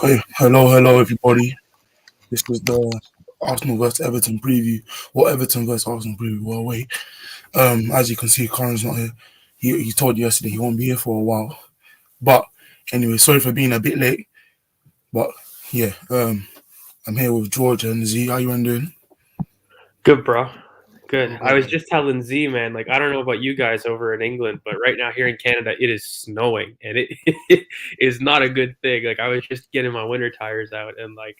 Okay, hello, everybody. This was the Arsenal versus Everton preview, or Everton versus Arsenal preview. Well, wait. As you can see, Colin's not here. He told you yesterday he won't be here for a while. But anyway, sorry for being a bit late. But yeah, I'm here with George and Z. How you doing? Good, bro. Good. I was just telling Z, man, like, I don't know about you guys over in England, but right now here in Canada, it is snowing and it is not a good thing. Like, I was just getting my winter tires out and, like,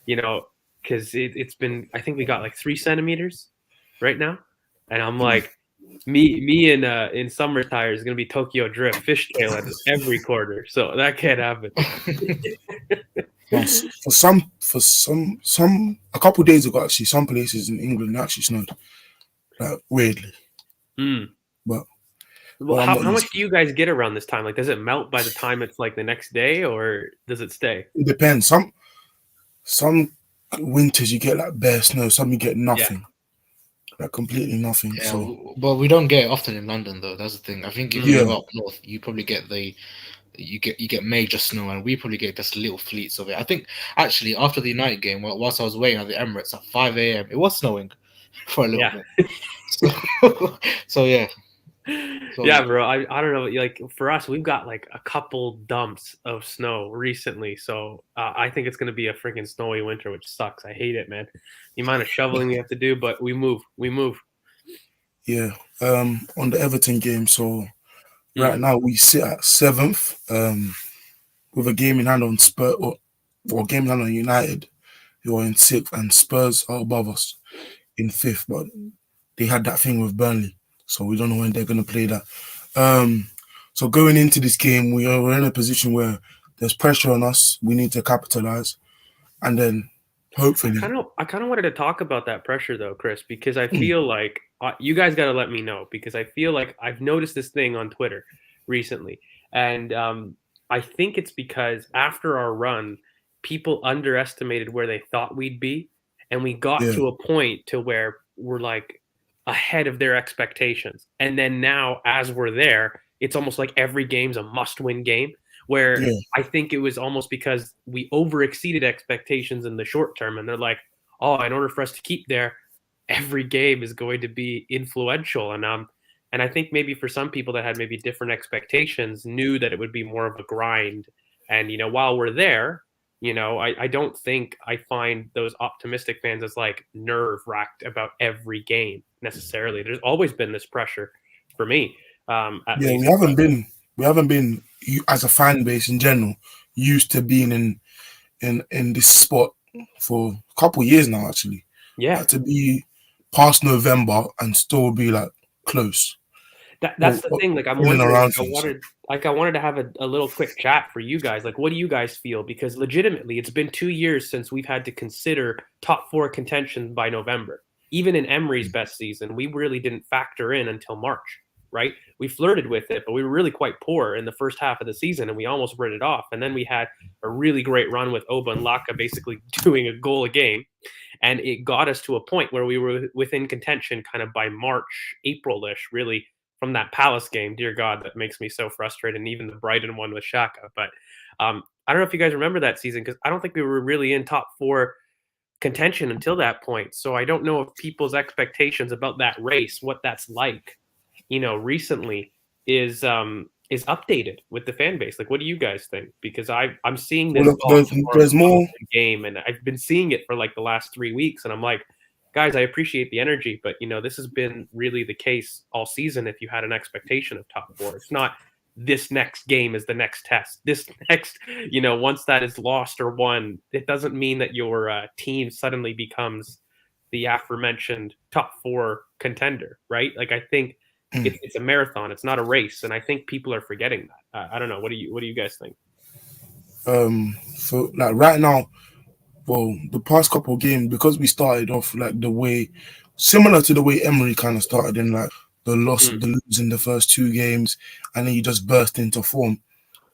because it's been, I think we got like 3 centimeters right now. And I'm like, me in summer tires is going to be Tokyo Drift, fishtailing every quarter. So that can't happen. A couple of days ago, actually, some places in England actually snowed, like weirdly. But well, how much do you guys get around this time? Like, does it melt by the time it's like the next day, or does it stay? It depends. Some winters you get like bare snow. Some you get nothing. Like completely nothing. Yeah, so, but we don't get it often in London, though. That's the thing. I think if you're up north, you probably get you get major snow, and we probably get just little fleets of it. I think actually after the United game, whilst I was waiting at the Emirates at 5 a.m., it was snowing for a little bit. So yeah. Yeah, bro. I don't know. Like for us, we've got like a couple dumps of snow recently, so I think it's gonna be a freaking snowy winter, which sucks. I hate it, man. The amount of shoveling we have to do, but we move. Yeah. On the Everton game, so right now we sit at 7th, with a game in hand on Spurs or game in hand on United, who are in 6th, and Spurs are above us in 5th, but they had that thing with Burnley, so we don't know when they're going to play that. So going into this game, we're in a position where there's pressure on us. We need to capitalize, and then hopefully. I kind of wanted to talk about that pressure though, Chris, because I feel like you guys got to let me know, because I feel like I've noticed this thing on Twitter recently, and I think it's because after our run, people underestimated where they thought we'd be, and we got to a point to where we're like ahead of their expectations, and then now as we're there, it's almost like every game's a must-win game. Where I think it was almost because we over-exceeded expectations in the short term, and they're like, oh, in order for us to keep there, every game is going to be influential. And I think maybe for some people that had maybe different expectations knew that it would be more of a grind. And, while we're there, I don't think I find those optimistic fans as like nerve-wracked about every game necessarily. There's always been this pressure for me. At least. We haven't been, as a fan base in general, used to being in this spot for a couple of years now, actually. Yeah. Like, to be past November and still be like close. That's the thing. Like, I'm wondering, I wanted to have a little quick chat for you guys. Like, what do you guys feel? Because legitimately, it's been 2 years since we've had to consider top 4 contention by November. Even in Emery's best season, we really didn't factor in until March. Right? We flirted with it, but we were really quite poor in the first half of the season, and we almost wrote it off. And then we had a really great run with Oba and Laka basically doing a goal a game. And it got us to a point where we were within contention kind of by March, April-ish, really, from that Palace game. Dear God, that makes me so frustrated. And even the Brighton one with Xhaka. But I don't know if you guys remember that season, because I don't think we were really in top 4 contention until that point. So I don't know if people's expectations about that race, what that's like, recently is updated with the fan base. Like, what do you guys think? Because I'm seeing this there's more game, and I've been seeing it for like the last 3 weeks, and I'm like, guys, I appreciate the energy, but this has been really the case all season. If you had an expectation of top 4, it's not this next game is the next test. This next, once that is lost or won, it doesn't mean that your team suddenly becomes the aforementioned top 4 contender, right? Like, I think it's a marathon. It's not a race, and I think people are forgetting that. I don't know. What do you guys think? So like right now, well, the past couple of games, because we started off like the way similar to the way Emery kind of started, in like the lose in the first 2 games, and then you just burst into form.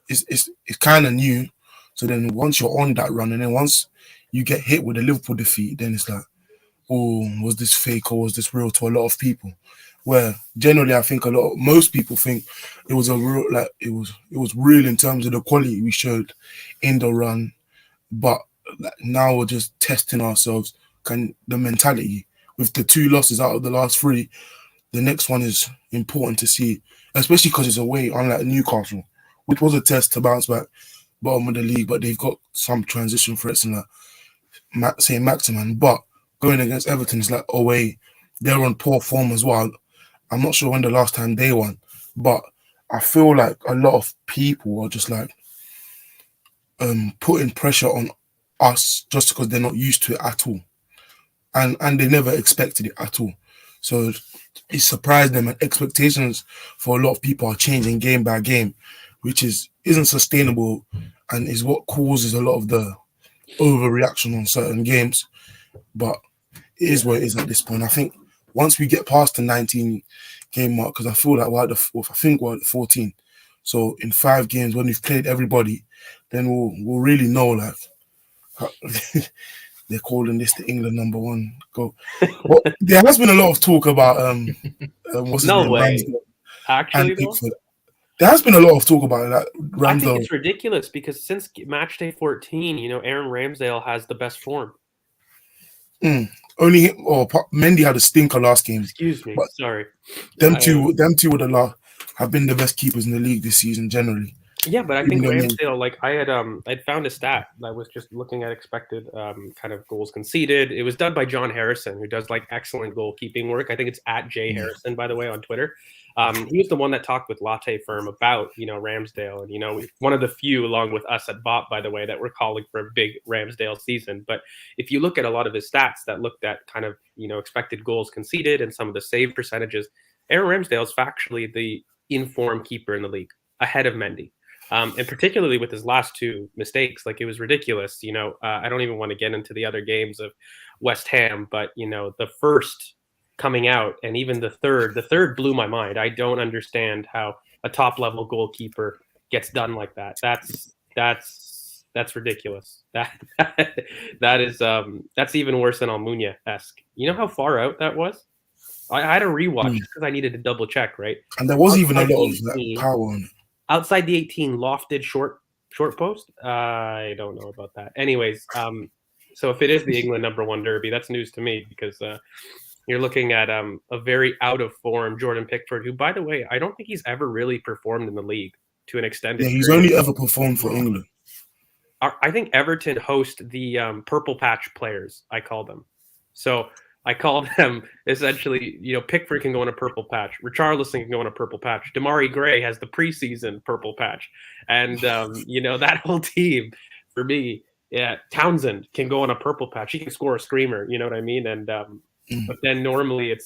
It's kind of new. So then once you're on that run, and then once you get hit with the Liverpool defeat, then it's like, oh, was this fake or was this real to a lot of people? Where generally I think most people think it was a real, like it was real in terms of the quality we showed in the run, but now we're just testing ourselves. The mentality with the 2 losses out of the last 3, the next one is important to see, especially because it's away, unlike Newcastle, which was a test to bounce back bottom of the league, but they've got some transition threats in that, say Maximan. But going against Everton is like away, they're on poor form as well. I'm not sure when the last time they won, but I feel like a lot of people are just like putting pressure on us just because they're not used to it at all, and they never expected it at all. So it surprised them, and expectations for a lot of people are changing game by game, which isn't sustainable, and is what causes a lot of the overreaction on certain games. But it is what it is at this point. I think once we get past the 19 game mark, because I feel like we're at the 14. So in 5 games, when we've played everybody, then we'll really know, like, they're calling this the England #1 goal. Well, there has been a lot of talk about what's his No name, way. Ramsdale Actually, and though, Pickford. There has been a lot of talk about that. I think Ramsdale it's ridiculous because since match day 14, Aaron Ramsdale has the best form. only Mendy had a stinker last game. Excuse me, but sorry. them two would have been the best keepers in the league this season generally. Yeah, but I think Ramsdale, like I'd found a stat that was just looking at expected kind of goals conceded. It was done by John Harrison, who does like excellent goalkeeping work. I think it's at J Harrison, by the way, on Twitter. He was the one that talked with Latte Firm about Ramsdale, and one of the few, along with us at BoP, by the way, that were calling for a big Ramsdale season. But if you look at a lot of his stats that looked at kind of expected goals conceded and some of the save percentages, Aaron Ramsdale is factually the in-form keeper in the league, ahead of Mendy. And particularly with his last 2 mistakes, like it was ridiculous. I don't even want to get into the other games of West Ham, but the first coming out and even the third blew my mind. I don't understand how a top level goalkeeper gets done like that. That's ridiculous. That's even worse than Almunia-esque. You know how far out that was? I had to rewatch just because I needed to double check, right? And there was even a lot of power on it. Outside the 18, lofted short post. I don't know about that. Anyways, so if it is the England #1 derby, that's news to me because you're looking at a very out of form Jordan Pickford, who, by the way, I don't think he's ever really performed in the league to an extended. Yeah, he's only ever performed for England. I think Everton host the purple patch players, I call them. So I call them essentially, Pickford can go in a purple patch. Richarlison can go in a purple patch. Damari Gray has the preseason purple patch. And, that whole team, for me, Townsend can go on a purple patch. He can score a screamer, you know what I mean? And but then normally it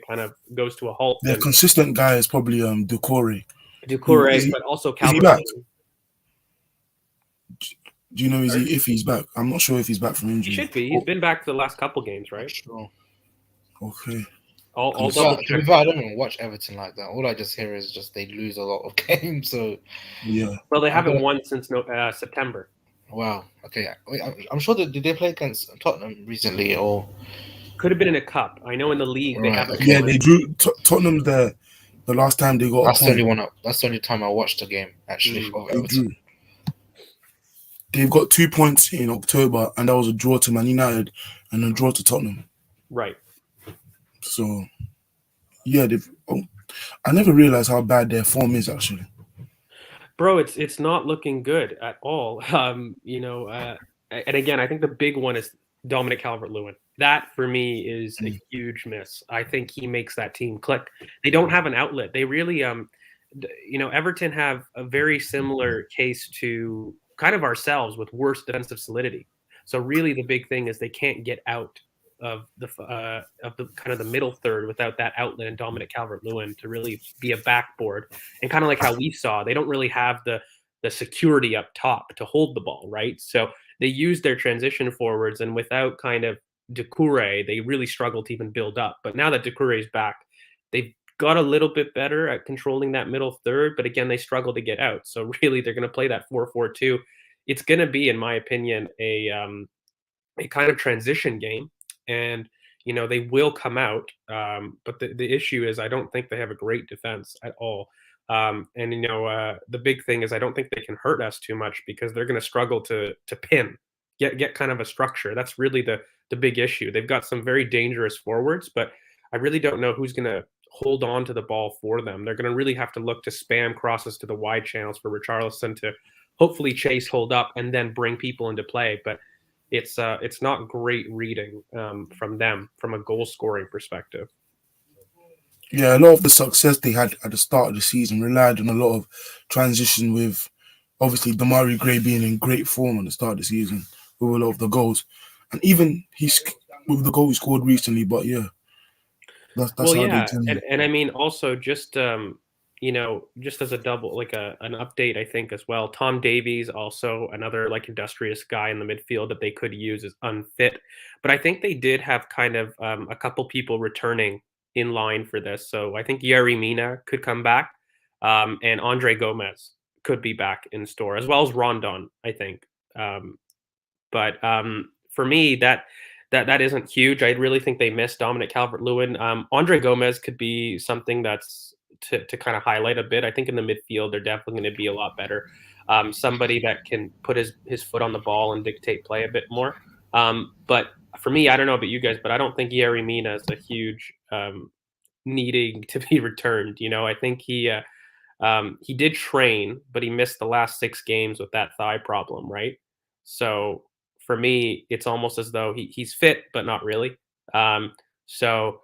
kind of goes to a halt. The consistent guy is probably Doucouré. But also Calvert. Do you know if he's back? I'm not sure if he's back from injury. He should be. He's been back for the last couple games, right? Sure. Okay. I'll double check. I don't even watch Everton like that. All I just hear is just they lose a lot of games. So yeah. Well, they haven't won since September. Wow. Okay. I'm sure that did they play against Tottenham recently or could have been in a cup. I know in the league they haven't. Okay. Yeah, they drew Tottenham the last time they got. That's the only one. That's the only time I watched the game actually. They drew. They've got 2 points in October, and that was a draw to Man United and a draw to Tottenham. Right. So, yeah, I never realized how bad their form is actually. Bro, it's not looking good at all. And again, I think the big one is Dominic Calvert-Lewin. That for me is a huge miss. I think he makes that team click. They don't have an outlet. They really, Everton have a very similar case to kind of ourselves with worse defensive solidity. So really the big thing is they can't get out of the kind of the middle third without that outlet and Dominic Calvert-Lewin to really be a backboard. And kind of like how we saw, they don't really have the security up top to hold the ball, right? So they use their transition forwards, and without kind of Doucouré, they really struggle to even build up. But now that Doucouré is back, they've got a little bit better at controlling that middle third, but again, they struggle to get out. So really, they're going to play that 4-4-2. It's going to be, in my opinion, a kind of transition game, and they will come out. But the issue is, I don't think they have a great defense at all. And the big thing is, I don't think they can hurt us too much because they're going to struggle to pin. get kind of a structure. That's really the big issue. They've got some very dangerous forwards, but I really don't know who's going to hold on to the ball for them. They're going to really have to look to spam crosses to the wide channels for Richarlison to hopefully chase, hold up, and then bring people into play. But it's not great reading from them from a goal scoring perspective. Yeah, a lot of the success they had at the start of the season relied on a lot of transition, with obviously Damari Gray being in great form at the start of the season with a lot of the goals, and even he's with the goal he scored recently. But yeah, that's Well, how they yeah, tend. and I mean also just just as a double like an update, I think as well. Tom Davies, also another like industrious guy in the midfield that they could use, is unfit, but I think they did have kind of a couple people returning in line for this. So I think Yerry Mina could come back, and Andre Gomez could be back in store as well as Rondon, I think. Um, but for me, that isn't huge. I really think they missed Dominic Calvert-Lewin. Andre Gomez could be something that's to kind of highlight a bit. I think in the midfield, they're definitely going to be a lot better. Somebody that can put his foot on the ball and dictate play a bit more. But for me, I don't know about you guys, but I don't think Yerry Mina is a huge needing to be returned. I think he did train, but he missed the last 6 games with that thigh problem, right? So for me, it's almost as though he's fit, but not really. So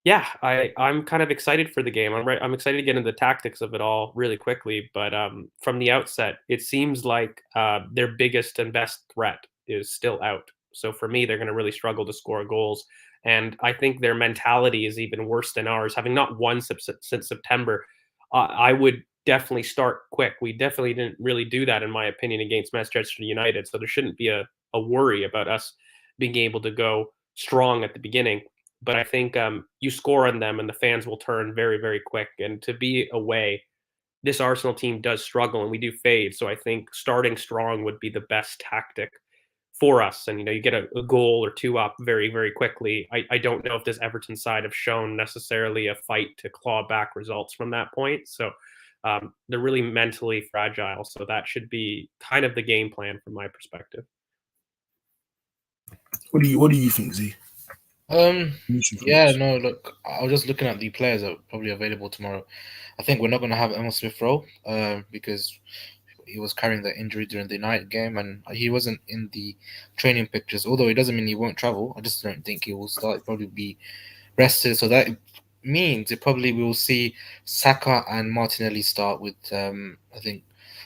yeah, I'm kind of excited for the game. I'm excited to get into the tactics of it all really quickly. But from the outset, it seems like their biggest and best threat is still out. So for me, they're going to really struggle to score goals. And I think their mentality is even worse than ours. Having not won since September, I would definitely start quick. We definitely didn't really do that, in my opinion, against Manchester United. So there shouldn't be a worry about us being able to go strong at the beginning. But I think you score on them and the fans will turn very, very quick. And to be away, this Arsenal team does struggle and we do fade. So I think starting strong would be the best tactic for us. And, you get a goal or two up very, very quickly. I don't know if this Everton side have shown necessarily a fight to claw back results from that point. So they're really mentally fragile. So that should be kind of the game plan from my perspective. What do you think, Z? Yeah, no, look, I was just looking at the players that are probably available tomorrow. I think we're not going to have Emil Smith Rowe because he was carrying the injury during the night game and he wasn't in the training pictures. Although it doesn't mean he won't travel. I just don't think he will start. He'll probably be rested. So that means it probably we will see Saka and Martinelli start with I think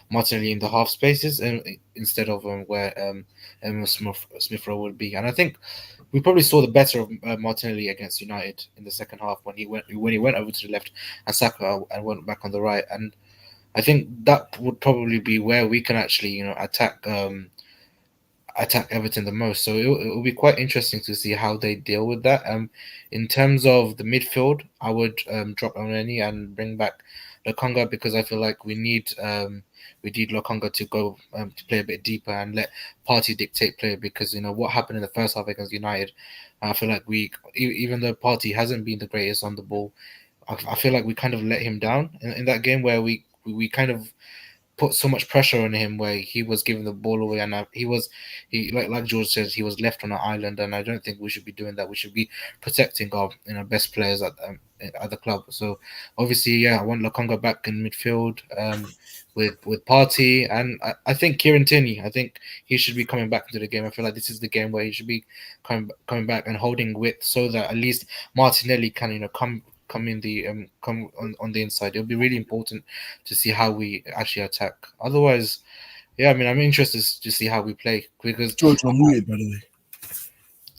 Martinelli in the half spaces and instead of where Emil Smith Rowe would be. And I think we probably saw the better of Martinelli against United in the second half when he went over to the left and Saka and went back on the right. And I think that would probably be where we can actually attack Everton the most. So it will be quite interesting to see how they deal with that. In terms of the midfield, I would drop Oneni and bring back Lokonga because I feel like we need Lokonga to go to play a bit deeper and let Partey dictate play because what happened in the first half against United. I feel like even though Partey hasn't been the greatest on the ball, I feel like we kind of let him down in that game where we kind of put so much pressure on him where he was giving the ball away and he like George says he was left on an island and I don't think we should be doing that. We should be protecting our best players at the club. So obviously I want Lokonga back in midfield with Partey and I think Kieran Tierney, I think he should be coming back into the game. I feel like this is the game where he should be coming back and holding width so that at least Martinelli can come in the come on the inside. It'll be really important to see how we actually attack. Otherwise, yeah, I mean, I'm interested to see how we play because George, I'm muted, by the way.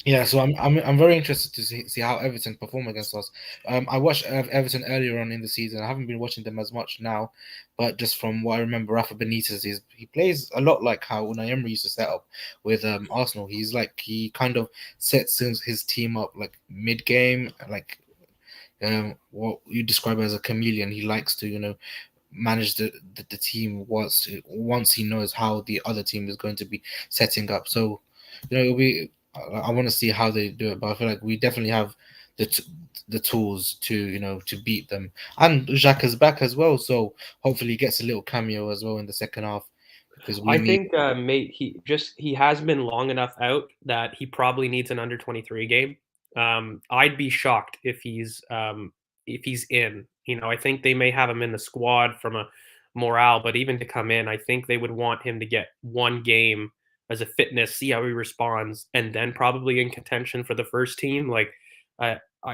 Yeah, so I'm very interested to see how Everton perform against us. I watched Everton earlier on in the season. I haven't been watching them as much now, but just from what I remember, Rafa Benitez he plays a lot like how Unai Emery used to set up with Arsenal. He kind of sets his team up like mid game, like what you describe as a chameleon. He likes to manage the team once he knows how the other team is going to be setting up. So it'll be. I want to see how they do it, but I feel like we definitely have the tools to beat them. And Xhaka's back as well, so hopefully he gets a little cameo as well in the second half Because I think, mate, he has been long enough out that he probably needs an under 23 game. I'd be shocked if he's in. You know, I think they may have him in the squad from a morale, but even to come in, I think they would want him to get one game as a fitness, see how he responds, and then probably in contention for the first team. Like,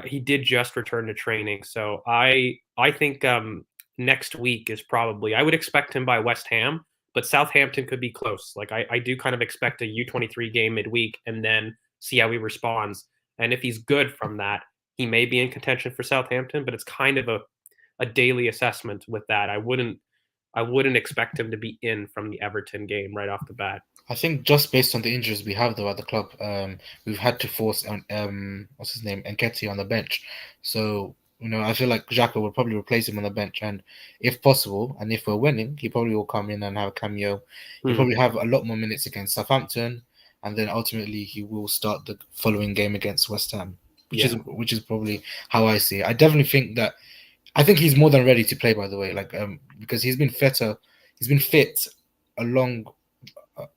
he did just return to training, so I think next week is probably. I would expect him by West Ham, but Southampton could be close. Like I do kind of expect a U23 game midweek and then see how he responds. And if he's good from that, he may be in contention for Southampton, but it's kind of a daily assessment with that. I wouldn't expect him to be in from the Everton game right off the bat. I think just based on the injuries we have though at the club, we've had to force what's his name, Nketiah on the bench. So I feel like Xhaka will probably replace him on the bench, and if possible, and if we're winning, he probably will come in and have a cameo. He'll probably have a lot more minutes against Southampton, and then ultimately he will start the following game against West Ham, which is probably how I see it. I definitely think that. I think he's more than ready to play. By the way, because he's been fitter, he's been fit a lot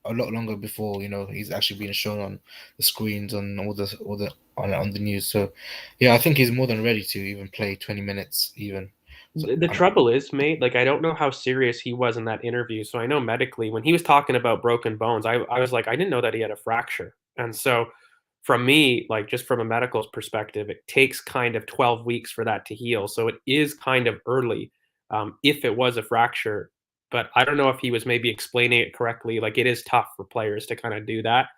longer before he's actually been shown on the screens on all the on the news. So yeah, I think he's more than ready to even play 20 minutes even. So, the trouble is, mate, like I don't know how serious he was in that interview. So I know medically when he was talking about broken bones, I was like, I didn't know that he had a fracture. And so from me, like just from a medical perspective, it takes kind of 12 weeks for that to heal. So it is kind of early if it was a fracture. But I don't know if he was maybe explaining it correctly. Like it is tough for players to kind of do that.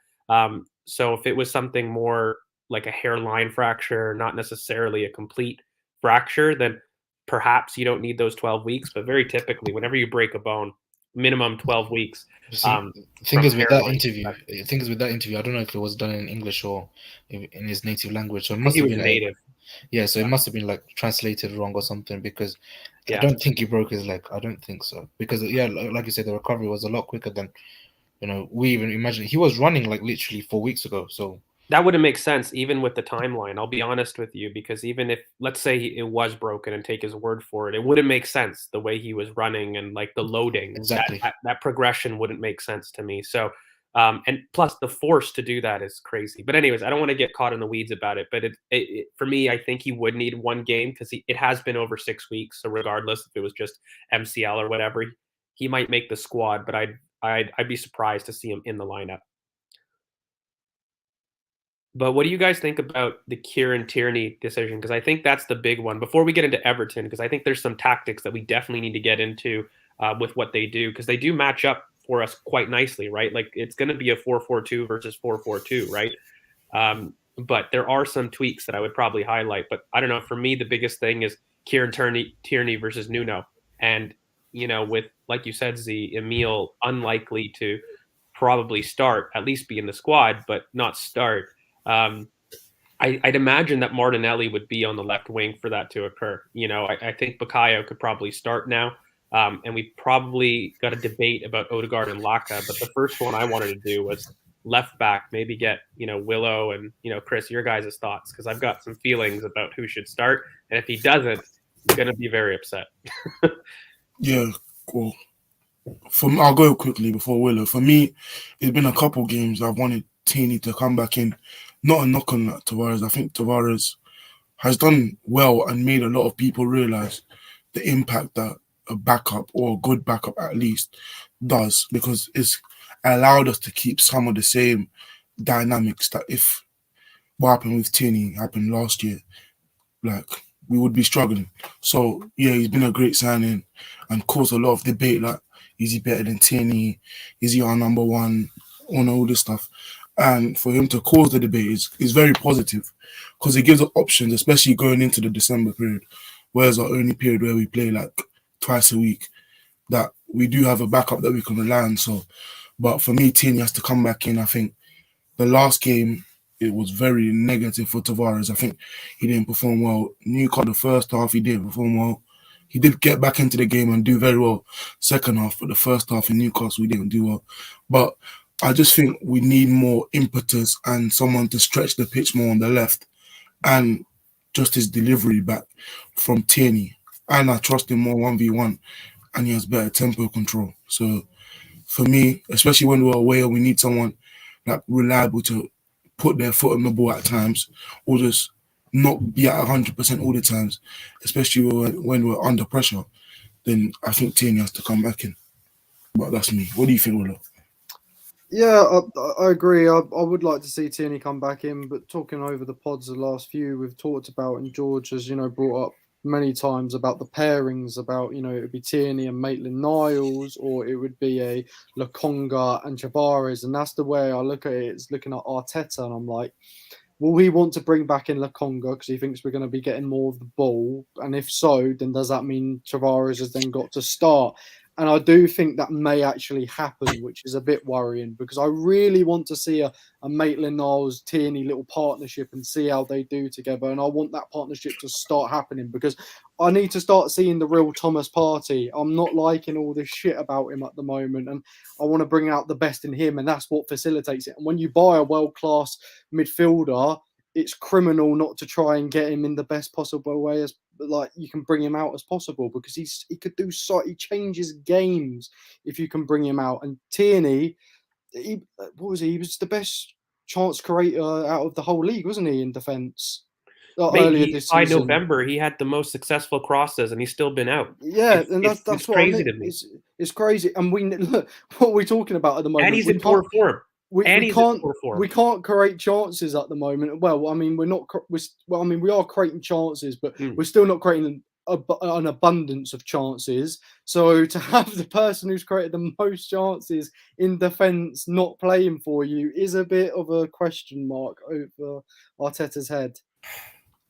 So if it was something more like a hairline fracture, not necessarily a complete fracture, then perhaps you don't need those 12 weeks. But very typically, whenever you break a bone, minimum 12 weeks. the thing is with that interview, I don't know if it was done in English or in his native language. So it must have been native. Yeah, so it must have been like translated wrong or something because Yeah. I don't think he broke his leg. I don't think so because like you said, the recovery was a lot quicker than we even imagined. He was running like literally 4 weeks ago. So that wouldn't make sense even with the timeline. I'll be honest with you because even if let's say it was broken and take his word for it, it wouldn't make sense the way he was running and like the loading. Exactly. That progression wouldn't make sense to me. So and plus the force to do that is crazy. But anyways, I don't want to get caught in the weeds about it. But it for me, I think he would need one game because it has been over 6 weeks. So regardless if it was just MCL or whatever, he might make the squad. But I'd be surprised to see him in the lineup. But what do you guys think about the Kieran Tierney decision? Because I think that's the big one. Before we get into Everton, because I think there's some tactics that we definitely need to get into with what they do, because they do match up for us quite nicely, right? Like it's going to be a 4-4-2 versus 4-4-2, right? But there are some tweaks that I would probably highlight. But I don't know. For me, the biggest thing is Kieran Tierney versus Nuno. And, with, like you said, Emil unlikely to probably start, at least be in the squad, but not start. I'd imagine that Martinelli would be on the left wing for that to occur. I think Bukayo could probably start now. And we probably got a debate about Odegaard and Laka, but the first one I wanted to do was left back, maybe get, Willow and, Chris, your guys' thoughts, because I've got some feelings about who should start. And if he doesn't, I'm going to be very upset. Yeah, cool. I'll go quickly before Willow. For me, it's been a couple games I've wanted Tierney to come back in. Not a knock on Tavares. I think Tavares has done well and made a lot of people realise the impact that a backup or a good backup at least does, because it's allowed us to keep some of the same dynamics that if what happened with Tierney happened last year, like we would be struggling. So yeah, he's been a great signing and caused a lot of debate like, is he better than Tierney? Is he our number one? All this stuff. And for him to cause the debate is very positive because it gives us options, especially going into the December period, whereas our only period where we play like twice a week, that we do have a backup that we can rely on. So, but for me, Tierney has to come back in. I think the last game, it was very negative for Tavares. I think he didn't perform well. Newcastle, the first half, he didn't perform well. He did get back into the game and do very well second half, but the first half in Newcastle, we didn't do well. But I just think we need more impetus and someone to stretch the pitch more on the left and just his delivery back from Tierney. And I trust him more 1v1 and he has better tempo control. So for me, especially when we're away and we need someone like reliable to put their foot on the ball at times, or just not be at 100% all the times, especially when we're under pressure, then I think Tierney has to come back in. But that's me. What do you think, Willow? Yeah, I agree. I would like to see Tierney come back in, but talking over the pods the last few we've talked about, and George has, brought up many times about the pairings, about, it would be Tierney and Maitland-Niles, or it would be a Lokonga and Tavares, and that's the way I look at it. It's looking at Arteta, and I'm like, will he want to bring back in Lokonga because he thinks we're going to be getting more of the ball? And if so, then does that mean Tavares has then got to start? And I do think that may actually happen, which is a bit worrying, because I really want to see a Maitland-Niles Tierney little partnership and see how they do together. And I want that partnership to start happening, because I need to start seeing the real Thomas Partey. I'm not liking all this shit about him at the moment, and I want to bring out the best in him, and that's what facilitates it. And when you buy a world-class midfielder, it's criminal not to try and get him in the best possible way as you can bring him out as possible, because he changes games if you can bring him out. And Tierney, what was he? He was the best chance creator out of the whole league, wasn't he, in defence? Earlier this season. By November, he had the most successful crosses, and he's still been out. Yeah, and that's what crazy I mean. to me. It's crazy, and we look what we're talking about at the moment. And he's in poor form. We can't create chances at the moment. Well, I mean, we are creating chances, but we're still not creating an abundance of chances. So to have the person who's created the most chances in defence not playing for you is a bit of a question mark over Arteta's head.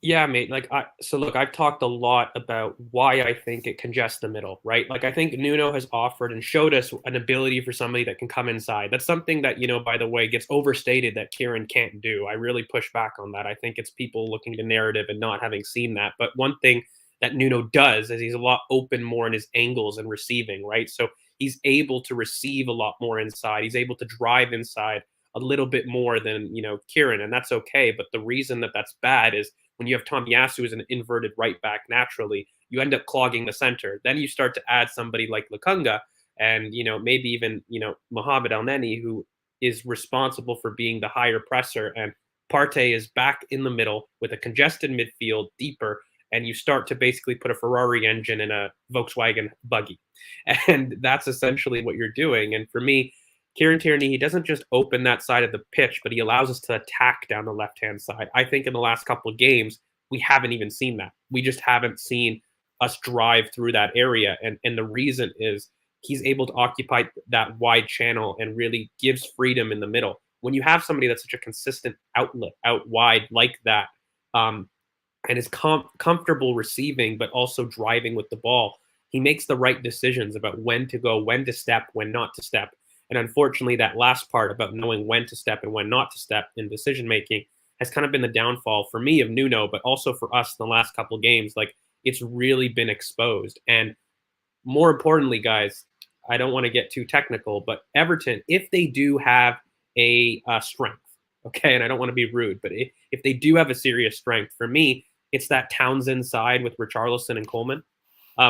Yeah, mate. I've talked a lot about why I think it congests the middle, right? Like, I think Nuno has offered and showed us an ability for somebody that can come inside. That's something that, by the way, gets overstated that Kieran can't do. I really push back on that. I think it's people looking to narrative and not having seen that. But one thing that Nuno does is he's a lot open more in his angles and receiving, right? So he's able to receive a lot more inside. He's able to drive inside a little bit more than, Kieran, and that's okay. But the reason that that's bad is when you have Tomiyasu as an inverted right back naturally, you end up clogging the center. Then you start to add somebody like Lokonga and, maybe even, Mohamed Elneny, who is responsible for being the higher presser. And Partey is back in the middle with a congested midfield deeper. And you start to basically put a Ferrari engine in a Volkswagen buggy. And that's essentially what you're doing. And for me, Kieran Tierney, he doesn't just open that side of the pitch, but he allows us to attack down the left-hand side. I think in the last couple of games, we haven't even seen that. We just haven't seen us drive through that area. And the reason is he's able to occupy that wide channel and really gives freedom in the middle. When you have somebody that's such a consistent outlet out wide like that, and is comfortable receiving, but also driving with the ball, he makes the right decisions about when to go, when to step, when not to step. And unfortunately, that last part about knowing when to step and when not to step in decision-making has kind of been the downfall for me of Nuno, but also for us in the last couple of games. Like, it's really been exposed. And more importantly, guys, I don't want to get too technical, but Everton, if they do have a strength, okay, and I don't want to be rude, but if they do have a serious strength, for me, it's that Townsend side with Richarlison and Coleman.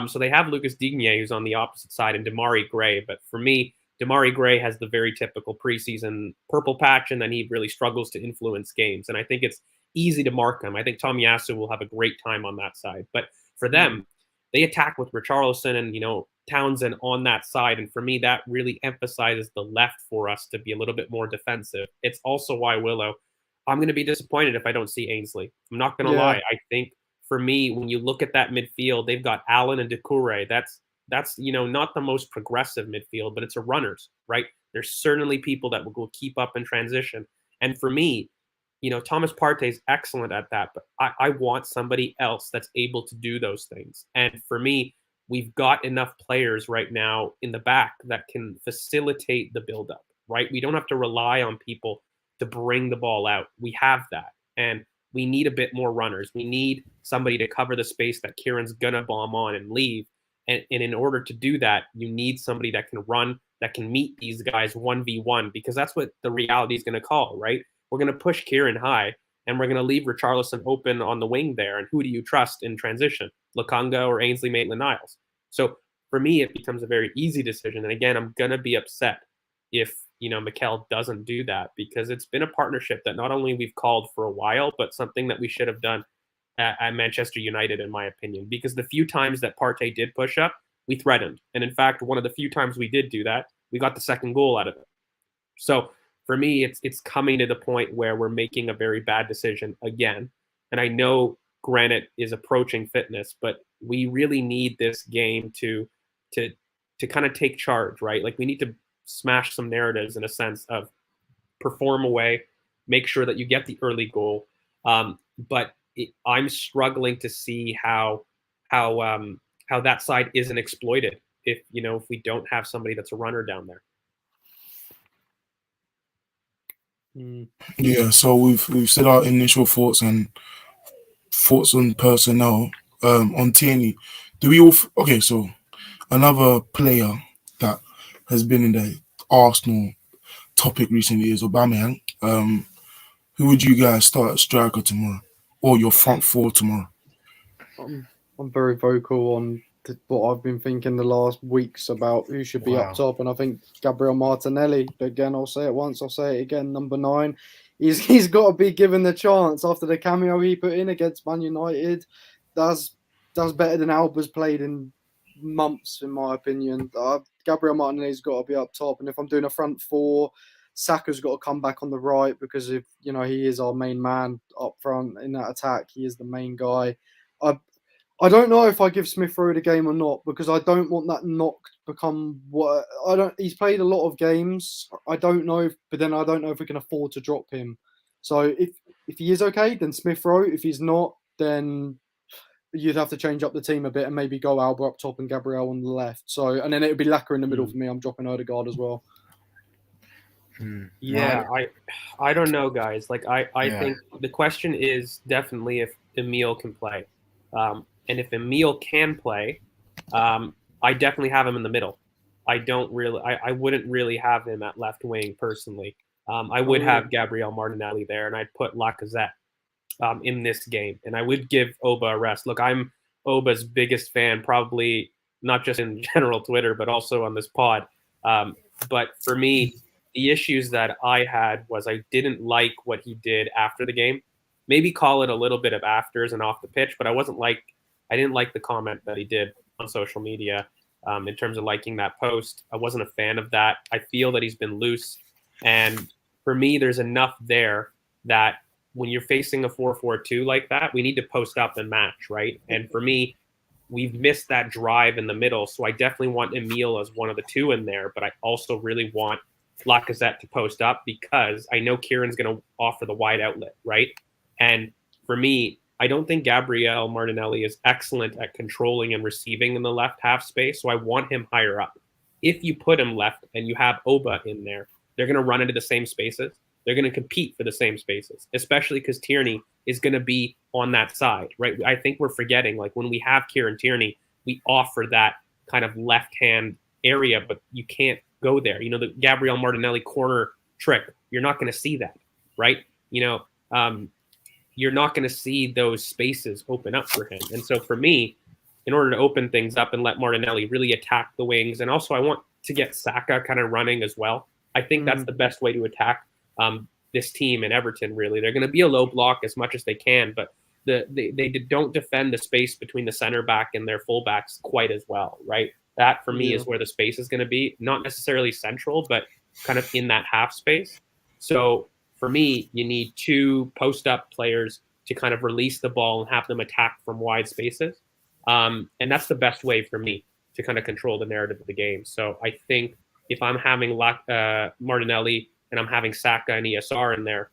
So they have Lucas Digne, who's on the opposite side, and Damari Gray. But for me, Damari Gray has the very typical preseason purple patch, and then he really struggles to influence games. And I think it's easy to mark him. I think Tomiyasu will have a great time on that side. But for them, they attack with Richarlison and, Townsend on that side. And for me, that really emphasizes the left for us to be a little bit more defensive. It's also why, Willow, I'm going to be disappointed if I don't see Ainsley. I'm not going to lie. I think for me, when you look at that midfield, they've got Allen and Doucouré. That's not the most progressive midfield, but it's a runners, right? There's certainly people that will keep up in transition. And for me, Thomas Partey is excellent at that, but I want somebody else that's able to do those things. And for me, we've got enough players right now in the back that can facilitate the buildup, right? We don't have to rely on people to bring the ball out. We have that. And we need a bit more runners. We need somebody to cover the space that Kieran's going to bomb on and leave. And in order to do that, you need somebody that can run, that can meet these guys 1v1, because that's what the reality is going to call, right? We're going to push Kieran high, and we're going to leave Richarlison open on the wing there. And who do you trust in transition, Lokonga or Ainsley Maitland-Niles? So for me, it becomes a very easy decision. And again, I'm going to be upset if, Mikel doesn't do that, because it's been a partnership that not only we've called for a while, but something that we should have done at Manchester United, in my opinion, because the few times that Partey did push up, we threatened. And in fact, one of the few times we did do that, we got the second goal out of it. So for me, it's coming to the point where we're making a very bad decision again. And I know Granit is approaching fitness, but we really need this game to kind of take charge, right? Like, we need to smash some narratives in a sense of perform away, make sure that you get the early goal. But I'm struggling to see how that side isn't exploited if we don't have somebody that's a runner down there. Yeah, so we've said our initial thoughts on personnel. On Tierney, do we all? Okay, so another player that has been in the Arsenal topic recently is Aubameyang. Who would you guys start at striker tomorrow, or your front four tomorrow? I'm very vocal on what I've been thinking the last weeks about who should be up top, and I think Gabriel Martinelli. Again, I'll say it once, I'll say it again. Number 9, he's got to be given the chance after the cameo he put in against Man United. That's better than Alba's played in months, in my opinion. Gabriel Martinelli's got to be up top, and if I'm doing a front four, Saka's got to come back on the right, because if he is our main man up front in that attack, he is the main guy. I don't know if I give Smith Rowe the game or not, because I don't want that knock to become what he's played a lot of games. I don't know but then I don't know if we can afford to drop him. So if he is okay, then Smith Rowe. If he's not, then you'd have to change up the team a bit and maybe go Alba up top and Gabriel on the left. So, and then it would be Laka in the middle for me. I'm dropping Odegaard as well. Yeah, I don't know, guys. Like, I think the question is definitely if Emile can play. And if Emile can play, I definitely have him in the middle. I wouldn't really have him at left wing personally. I would have Gabriel Martinelli there, and I'd put Lacazette in this game. And I would give Oba a rest. Look, I'm Oba's biggest fan, probably not just in general Twitter, but also on this pod. But for me, the issues that I had was I didn't like what he did after the game. Maybe call it a little bit of afters and off the pitch, but I didn't like the comment that he did on social media in terms of liking that post. I wasn't a fan of that. I feel that he's been loose. And for me, there's enough there that when you're facing a 4-4-2 like that, we need to post up and match, right? And for me, we've missed that drive in the middle. So I definitely want Emile as one of the two in there, but I also really want Lacazette to post up, because I know Kieran's going to offer the wide outlet, right? And for me, I don't think Gabriel Martinelli is excellent at controlling and receiving in the left half space, so I want him higher up. If you put him left and you have Oba in there, they're going to run into the same spaces. They're going to compete for the same spaces, especially because Tierney is going to be on that side, right? I think we're forgetting, like, when we have Kieran Tierney, we offer that kind of left-hand area, but you can't go there. The Gabriel Martinelli corner trick, you're not going to see that, right? You're not going to see those spaces open up for him. And so for me, in order to open things up and let Martinelli really attack the wings, and also I want to get Saka kind of running as well. I think that's the best way to attack this team in Everton, really. They're going to be a low block as much as they can, but they don't defend the space between the center back and their fullbacks quite as well, right? That, for me, is where the space is going to be. Not necessarily central, but kind of in that half space. So for me, you need 2 post-up players to kind of release the ball and have them attack from wide spaces. And that's the best way for me to kind of control the narrative of the game. So I think if I'm having Martinelli and I'm having Saka and ESR in there,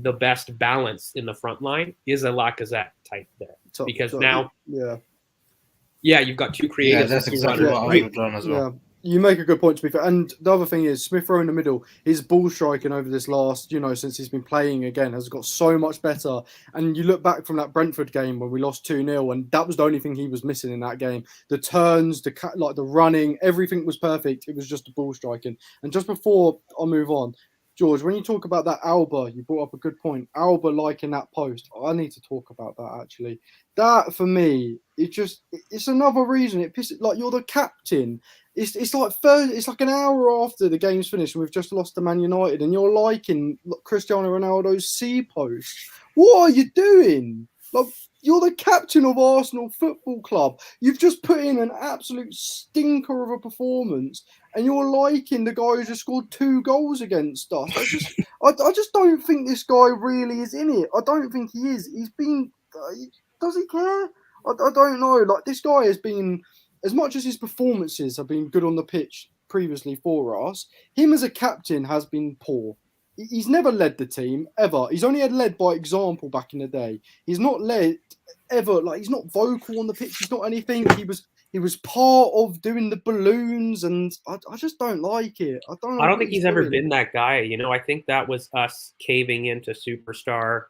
the best balance in the front line is a Lacazette type there. Because now, you've got 2 creatives. Yeah, that's exactly what I would done as well. Yeah. You make a good point, to be fair. And the other thing is, Smith Rowe in the middle, his ball striking over this last, since he's been playing again, has got so much better. And you look back from that Brentford game when we lost 2-0, and that was the only thing he was missing in that game. The turns, the running, everything was perfect. It was just the ball striking. And just before I move on, George, when you talk about that Alba, you brought up a good point. Alba liking that post. I need to talk about that actually. That for me, it's another reason it pisses. Like, you're the captain. It's like an hour after the game's finished and we've just lost to Man United, and you're liking Cristiano Ronaldo's C post. What are you doing? Like, you're the captain of Arsenal Football Club. You've just put in an absolute stinker of a performance, and you're liking the guy who just scored 2 goals against us. I just don't think this guy really is in it. I don't think he is. He's been. Does he care? I don't know. Like, this guy has been, as much as his performances have been good on the pitch previously for us, him as a captain has been poor. He's never led the team ever. He's only had led by example back in the day. He's not led ever. Like, he's not vocal on the pitch. He's not anything. He was part of doing the balloons, and I just don't like it. I don't think he's ever been that guy. You know, I think that was us caving into superstar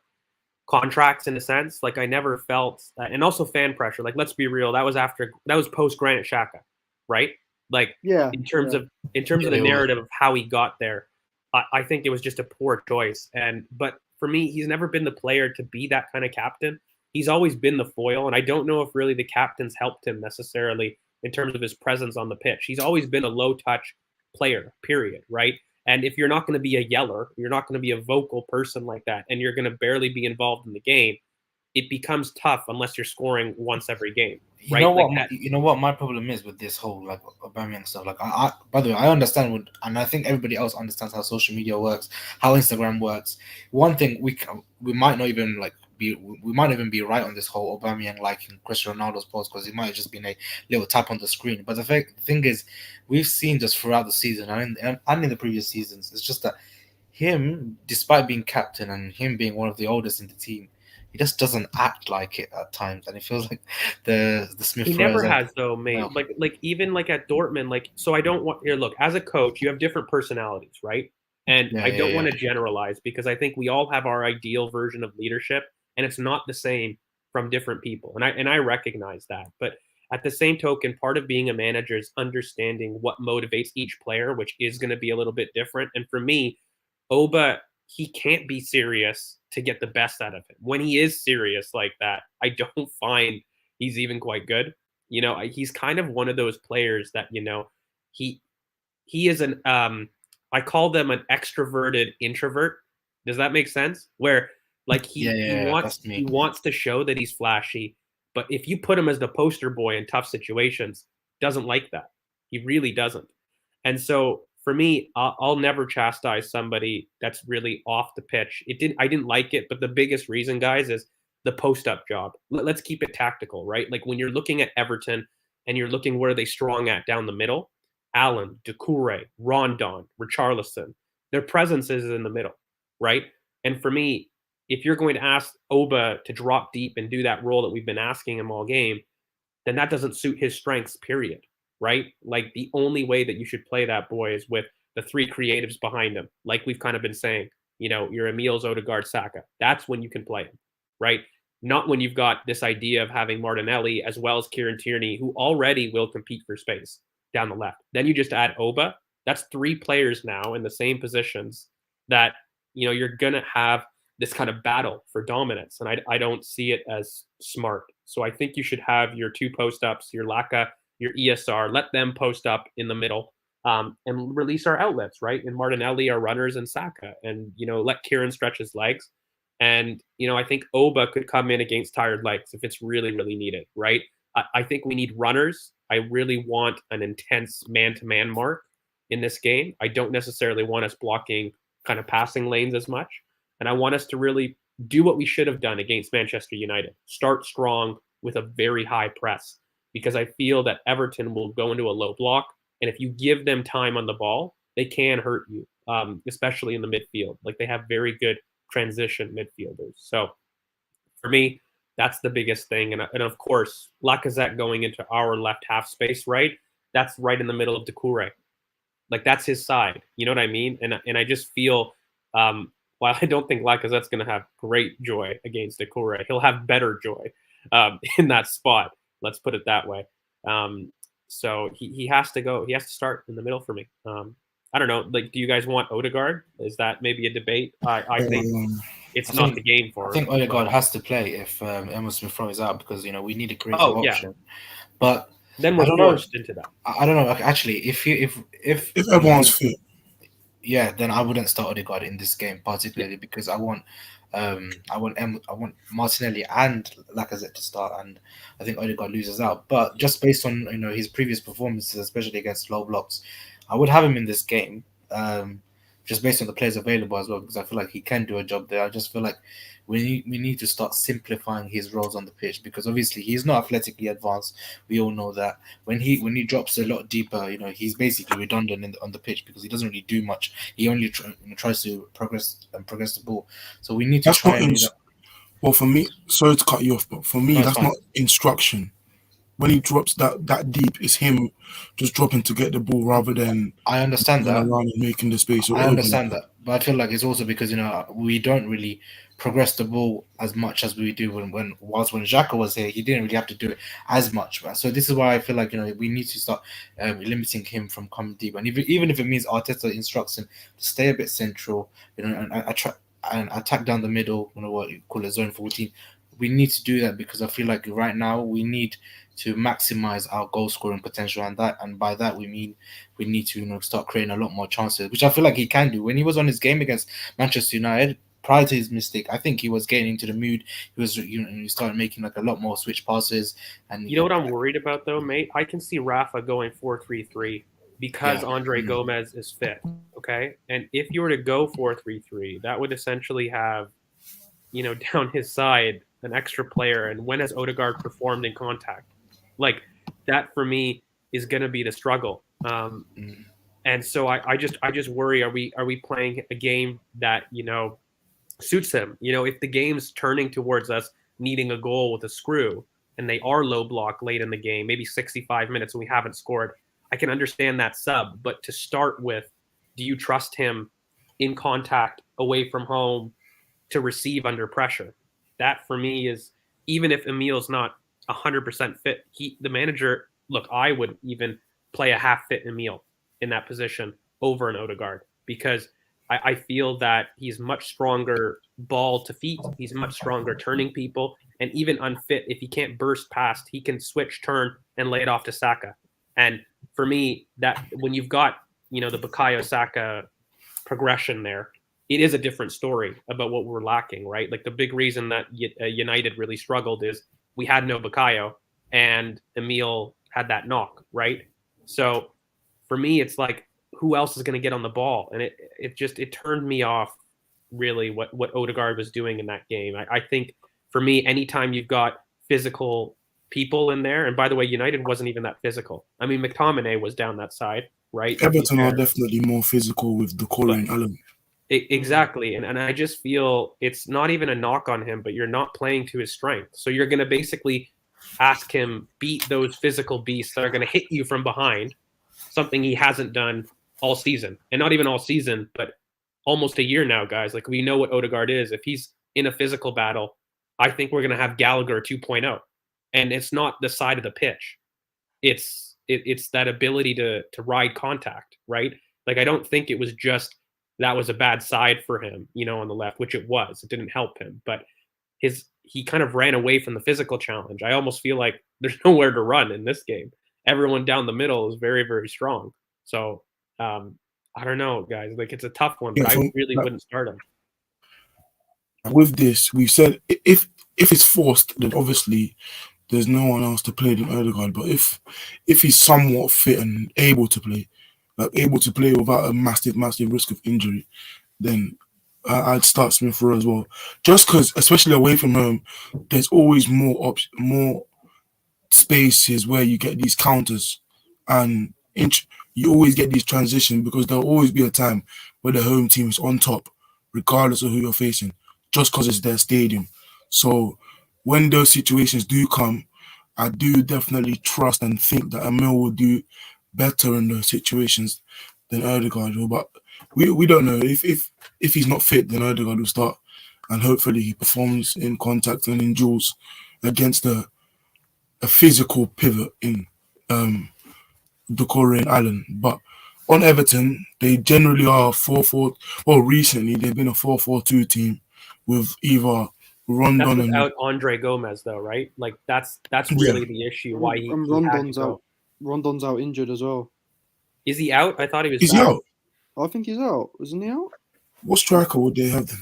contracts in a sense. Like, I never felt that, and also fan pressure. Like, let's be real. That was post Granit Xhaka, right? Like, in terms of the narrative of how he got there. I think it was just a poor choice. But for me, he's never been the player to be that kind of captain. He's always been the foil, and I don't know if really the captains helped him necessarily in terms of his presence on the pitch. He's always been a low-touch player, period, right? And if you're not going to be a yeller, you're not going to be a vocal person like that, and you're going to barely be involved in the game, it becomes tough unless you're scoring once every game. Right? You know what my problem is with this whole like Aubameyang stuff. Like, I by the way, I understand and I think everybody else understands how social media works, how Instagram works. One thing we might not even be right on this whole Aubameyang liking Cristiano Ronaldo's post, because it might have just been a little tap on the screen. But the thing is, we've seen just throughout the season and in the previous seasons, it's just that him, despite being captain and him being one of the oldest in the team, he just doesn't act like it at times, and it feels like the Smith. He never has though, mate. No. Like even like at Dortmund, like, so I don't want here. Look, as a coach, you have different personalities, right? And I don't want to generalize, because I think we all have our ideal version of leadership, and it's not the same from different people. And I recognize that, but at the same token, part of being a manager is understanding what motivates each player, which is going to be a little bit different. And for me, Oba, he can't be serious to get the best out of him. When he is serious like that, I don't find he's even quite good. You know, he's kind of one of those players that, you know, he is an I call them an extroverted introvert. Does that make sense? Where like he wants to show that he's flashy, but if you put him as the poster boy in tough situations, doesn't like that. He really doesn't. And so for me, I'll never chastise somebody that's really off the pitch. I didn't like it, but the biggest reason, guys, is the post-up job. Let's keep it tactical, right? Like, when you're looking at Everton and you're looking where are they strong at down the middle, Allen, Doucouré, Rondon, Richarlison, their presence is in the middle, right? And for me, if you're going to ask Oba to drop deep and do that role that we've been asking him all game, then that doesn't suit his strengths, period. Right? Like, the only way that you should play that boy is with the 3 creatives behind him. Like we've kind of been saying, you know, your Emils, Odegaard, Saka. That's when you can play him, right? Not when you've got this idea of having Martinelli as well as Kieran Tierney, who already will compete for space down the left. Then you just add Oba. That's 3 players now in the same positions that, you know, you're going to have this kind of battle for dominance. And I don't see it as smart. So I think you should have your 2 post-ups, your Laka, your ESR, let them post up in the middle, and release our outlets, right? And Martinelli, our runners, and Saka, and, you know, let Kieran stretch his legs. And, you know, I think Oba could come in against tired legs if it's really, really needed, right? I think we need runners. I really want an intense man-to-man mark in this game. I don't necessarily want us blocking kind of passing lanes as much. And I want us to really do what we should have done against Manchester United. Start strong with a very high press, because I feel that Everton will go into a low block, and if you give them time on the ball, they can hurt you, especially in the midfield. Like, they have very good transition midfielders. So for me, that's the biggest thing. And of course, Lacazette going into our left half space, right? That's right in the middle of Doucouré. Like, that's his side. You know what I mean? And I just feel, while I don't think Lacazette's going to have great joy against Doucouré, he'll have better joy in that spot. Let's put it that way. So he has to go. He has to start in the middle for me. I don't know. Like, do you guys want Odegaard? Is that maybe a debate? I think it's not the game for him. I think Odegaard has to play if Emil Smith Rowe is out because we need a creative option. But then we're forced into that. I don't know. Actually, if everyone's fit, yeah, then I wouldn't start Odegaard in this game particularly because I want Martinelli and Lacazette to start, and I think Odegaard loses out. But just based on his previous performances, especially against low blocks, I would have him in this game. Just based on the players available as well, because I feel like he can do a job there. I just feel like we need to start simplifying his roles on the pitch because obviously he's not athletically advanced. We all know that when he drops a lot deeper, he's basically redundant on the pitch because he doesn't really do much. He only tries to progress the ball. So we need to try and do that. Well, for me, sorry to cut you off, but for me, that's not instruction. When he drops that deep, it's him just dropping to get the ball rather than I understand that around and making the space. I understand that, but I feel like it's also because we don't really progress the ball as much as we do when Xhaka was here. He didn't really have to do it as much, right? So this is why I feel like we need to start limiting him from coming deep, and even if it means Arteta instructs him to stay a bit central, and attack down the middle, what you call it, zone 14. We need to do that because I feel like right now we need to maximize our goal scoring potential, and by that we mean we need to start creating a lot more chances, which I feel like he can do. When he was on his game against Manchester United, prior to his mistake, I think he was getting into the mood. He was he started making like a lot more switch passes. And you know what I'm worried about though, mate? I can see Rafa going 4-3-3 because Andre Gomez is fit. Okay, and if you were to go 4-3-3, that would essentially have down his side an extra player. And when has Odegaard performed in contact? Like that for me is going to be the struggle. And so I just worry, are we playing a game that suits him? If the game's turning towards us needing a goal with a screw and they are low block late in the game, maybe 65 minutes and we haven't scored, I can understand that sub. But to start with, do you trust him in contact away from home to receive under pressure? That for me is, even if Emil's not 100% fit, the manager, look, I would even play a half fit Emil in that position over an Odegaard because I feel that he's much stronger ball to feet. He's much stronger turning people, and even unfit, if he can't burst past, he can switch, turn, and lay it off to Saka. And for me, that when you've got the Bukayo Saka progression there, it is a different story about what we're lacking, right? Like the big reason that United really struggled is we had no Bukayo and Emil had that knock, right? So for me, it's like, who else is going to get on the ball? And it turned me off really what Odegaard was doing in that game. I think for me, anytime you've got physical people in there, and by the way, United wasn't even that physical. I mean, McTominay was down that side, right? Everton are definitely more physical with Doucouré and Allen. Exactly. And I just feel it's not even a knock on him, but you're not playing to his strength. So you're going to basically ask him beat those physical beasts that are going to hit you from behind, something he hasn't done all season. And not even all season, but almost a year now, guys. Like we know what Odegaard is. If he's in a physical battle, I think we're going to have Gallagher 2.0. And it's not the side of the pitch. It's that ability to ride contact, right? Like I don't think it was just that was a bad side for him, on the left, which it was. It didn't help him, but he kind of ran away from the physical challenge. I almost feel like there's nowhere to run in this game. Everyone down the middle is very, very strong. So I don't know, guys. Like it's a tough one, but I really wouldn't start him. With this, we said if it's forced, then obviously there's no one else to play than Odegaard. But if he's somewhat fit and able to play without a massive risk of injury, then I'd start Smith Rowe as well. Just because, especially away from home, there's always more spaces where you get these counters, and you always get these transitions because there'll always be a time where the home team is on top, regardless of who you're facing, just because it's their stadium. So when those situations do come, I do definitely trust and think that Emil will do better in those situations than Odegaard will. But we don't know. If he's not fit, then Odegaard will start, and hopefully he performs in contact and in duels against a physical pivot in Doucouré and Allen. But on Everton, they generally are 4-4. Well, recently they've been a 4-4-2 team with either Rondon That's and without Andre Gomez, though, right? Like that's really the issue. Why he had to Rondon's go. out. Rondon's out injured as well. Is he out? I thought he was is back. he out? I think he's out. Isn't he out? What striker would they have then?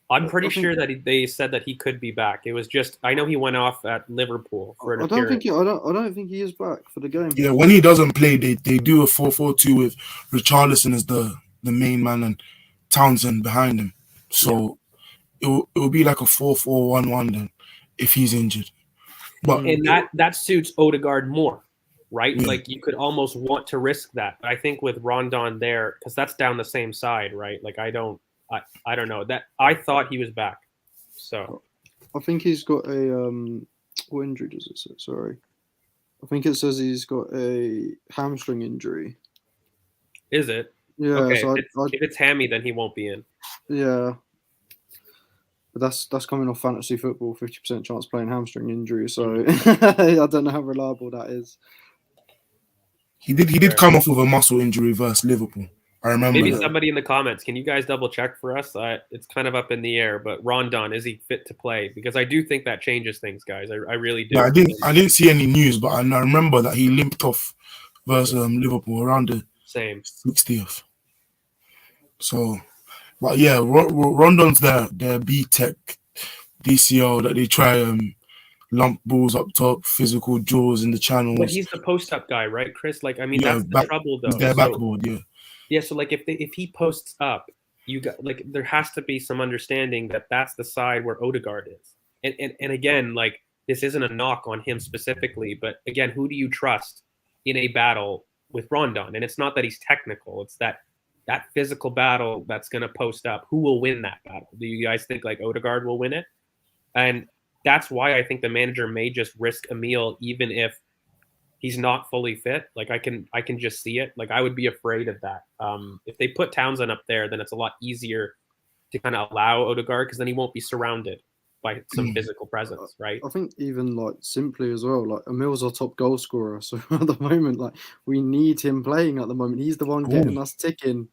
I'm pretty I think- sure that they said that he could be back. It was just I know he went off at Liverpool for an I don't appearance. think I don't think he is back for the game. Yeah, when he doesn't play, they do a 4-4-2 with Richarlison as the main man and Townsend behind him. So it will be like a 4-4-1-1 then if he's injured. But And that suits Odegaard more, right? Yeah. Like you could almost want to risk that. But I think with Rondon there, because that's down the same side, right? Like I don't know. That I thought he was back. So I think he's got a what injury does it say? Sorry. I think it says he's got a hamstring injury. is it? Yeah, Okay. so If it's hammy, then he won't be in. yeah. But that's coming off fantasy football, 50% chance playing hamstring injury. So I don't know how reliable that is. he did come off with a muscle injury versus Liverpool. I remember Maybe that. somebody in the comments, can you guys double check for us? It's kind of up in the air, but Rondon, is he fit to play? Because I do think that changes things, guys. I really do. But I didn't see any news, but I remember that he limped off versus Liverpool around the Same. 60th. So, but yeah, Rondon's their B-Tech DCL that they try lump balls up top, physical jaws in the channels. But he's the post-up guy, right, Chris? Like, I mean, Yeah, that's the trouble, though. He's their So- backboard, yeah. Yeah, so like if he posts up, you got like there has to be some understanding that that's the side where Odegaard is. And again, like this isn't a knock on him specifically, but again, who do you trust in a battle with Rondon? And it's not that he's technical; it's that physical battle that's going to post up. Who will win that battle? Do you guys think like Odegaard will win it? And that's why I think the manager may just risk Emil, even if he's not fully fit. Like I can just see it. Like I would be afraid of that. If they put Townsend up there, then it's a lot easier to kind of allow Odegaard because then he won't be surrounded by some physical presence, right? I think even like simply as well, like Emil's our top goal scorer. So at the moment, like we need him playing at the moment. He's the one getting us ticking.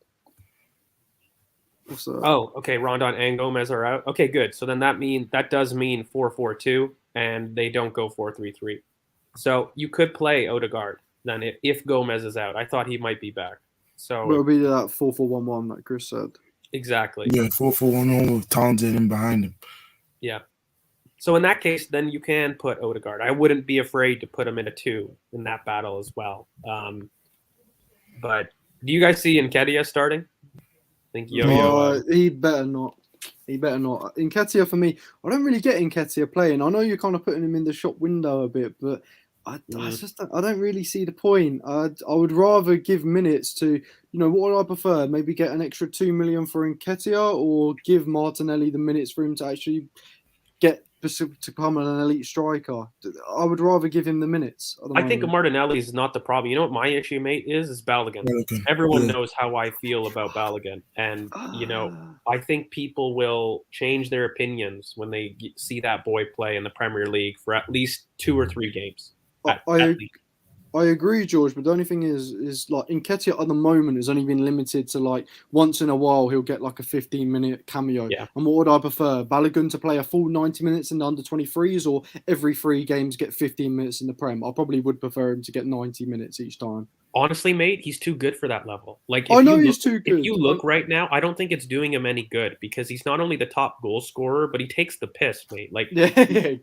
So, Oh, okay. Rondon and Gomez are out. Okay, good. So then that does mean 4-4-2, and they don't go 4-3-3. So you could play Odegaard then if Gomez is out. I thought he might be back. So it'll be that 4-4-1-1 that Chris said. Exactly. Yeah, 4-4-1-1 with Townsend in behind him. Yeah. So in that case, then you can put Odegaard. I wouldn't be afraid to put him in a 2 in that battle as well. But do you guys see Nketiah starting? I think He better not. He better not. Nketiah for me, I don't really get Nketiah playing. I know you're kind of putting him in the shop window a bit, but I don't really see the point. I would rather give minutes to, what would I prefer? Maybe get an extra 2 million for Nketiah, or give Martinelli the minutes for him to actually get to become an elite striker. I would rather give him the minutes. I think Martinelli is not the problem. You know what my issue, mate, is Balogun. Everyone knows how I feel about Balogun, and I think people will change their opinions when they see that boy play in the Premier League for at least 2 or 3 games. I agree, George, but the only thing is like Nketiah at the moment has only been limited to like once in a while he'll get like a 15-minute cameo. Yeah. And what would I prefer? Balogun to play a full 90 minutes in the under-23s, or every 3 games get 15 minutes in the Prem? I probably would prefer him to get 90 minutes each time. Honestly, mate, he's too good for that level. Like I know he's too good. If you look right now, I don't think it's doing him any good because he's not only the top goal scorer, but he takes the piss, mate. Like, yeah, and